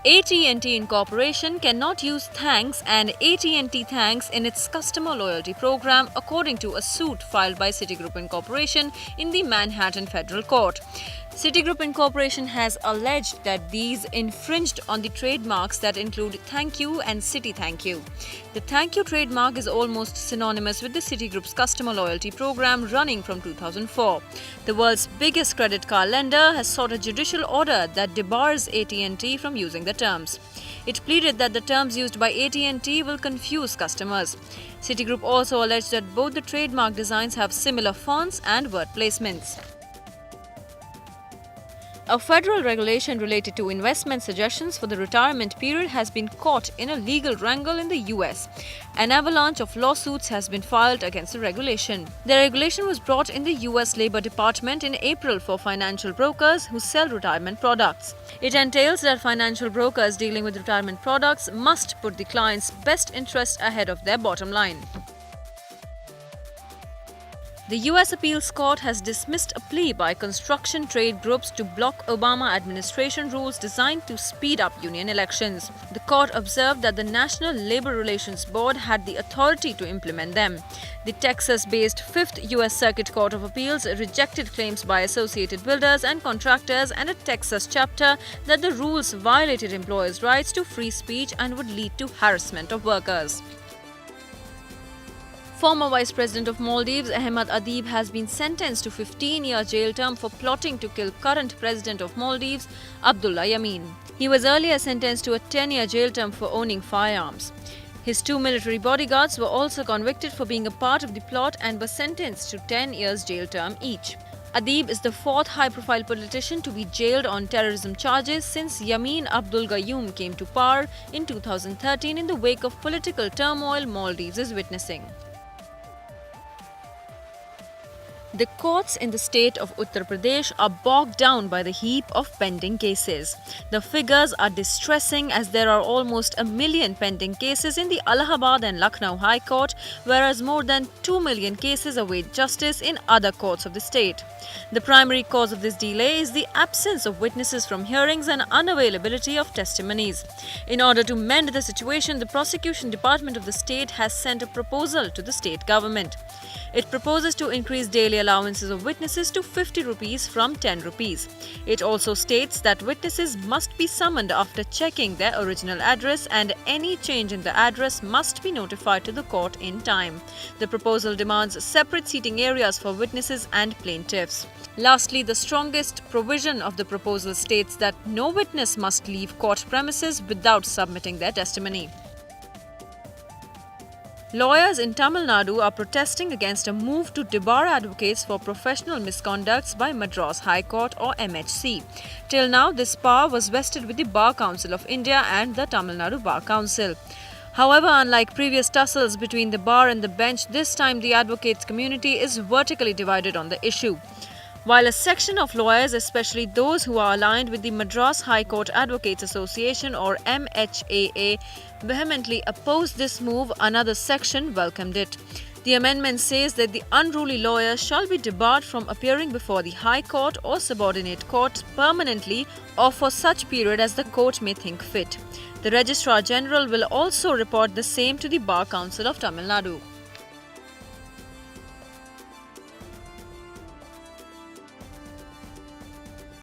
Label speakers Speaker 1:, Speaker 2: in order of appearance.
Speaker 1: AT&T Incorporation cannot use thanks and AT&T thanks in its customer loyalty program, according to a suit filed by Citigroup Incorporation in the Manhattan Federal Court. Citigroup Incorporation has alleged that these infringed on the trademarks that include Thank You and Citi Thank You. The Thank You trademark is almost synonymous with the Citigroup's customer loyalty program running from 2004. The world's biggest credit card lender has sought a judicial order that debars AT&T from using the terms. It pleaded that the terms used by AT&T will confuse customers. Citigroup also alleged that both the trademark designs have similar fonts and word placements. A federal regulation related to investment suggestions for the retirement period has been caught in a legal wrangle in the US. An avalanche of lawsuits has been filed against the regulation. The regulation was brought in the US Labor Department in April for financial brokers who sell retirement products. It entails that financial brokers dealing with retirement products must put the client's best interest ahead of their bottom line. The U.S. Appeals Court has dismissed a plea by construction trade groups to block Obama administration rules designed to speed up union elections. The court observed that the National Labor Relations Board had the authority to implement them. The Texas-based 5th U.S. Circuit Court of Appeals rejected claims by associated builders and contractors and a Texas chapter that the rules violated employers' rights to free speech and would lead to harassment of workers. Former Vice President of Maldives, Ahmed Adib, has been sentenced to 15-year jail term for plotting to kill current President of Maldives, Abdullah Yameen. He was earlier sentenced to a 10-year jail term for owning firearms. His 2 military bodyguards were also convicted for being a part of the plot and were sentenced to 10 years jail term each. Adib is the 4th high-profile politician to be jailed on terrorism charges since Yameen Abdul Gayoom came to power in 2013 in the wake of political turmoil Maldives is witnessing. The courts in the state of Uttar Pradesh are bogged down by the heap of pending cases. The figures are distressing as there are almost 1 million pending cases in the Allahabad and Lucknow High Court, whereas more than 2 million cases await justice in other courts of the state. The primary cause of this delay is the absence of witnesses from hearings and unavailability of testimonies. In order to mend the situation, the prosecution department of the state has sent a proposal to the state government. It proposes to increase daily allowances of witnesses to 50 rupees from 10 rupees. It also states that witnesses must be summoned after checking their original address and any change in the address must be notified to the court in time. The proposal demands separate seating areas for witnesses and plaintiffs. Lastly, the strongest provision of the proposal states that no witness must leave court premises without submitting their testimony. Lawyers in Tamil Nadu are protesting against a move to debar advocates for professional misconducts by Madras High Court or MHC. Till now, this power was vested with the Bar Council of India and the Tamil Nadu Bar Council. However, unlike previous tussles between the bar and the bench, this time the advocates community is vertically divided on the issue. While a section of lawyers, especially those who are aligned with the Madras High Court Advocates Association or MHAA, vehemently opposed this move, another section welcomed it. The amendment says that the unruly lawyers shall be debarred from appearing before the High Court or subordinate courts permanently or for such period as the court may think fit. The Registrar General will also report the same to the Bar Council of Tamil Nadu.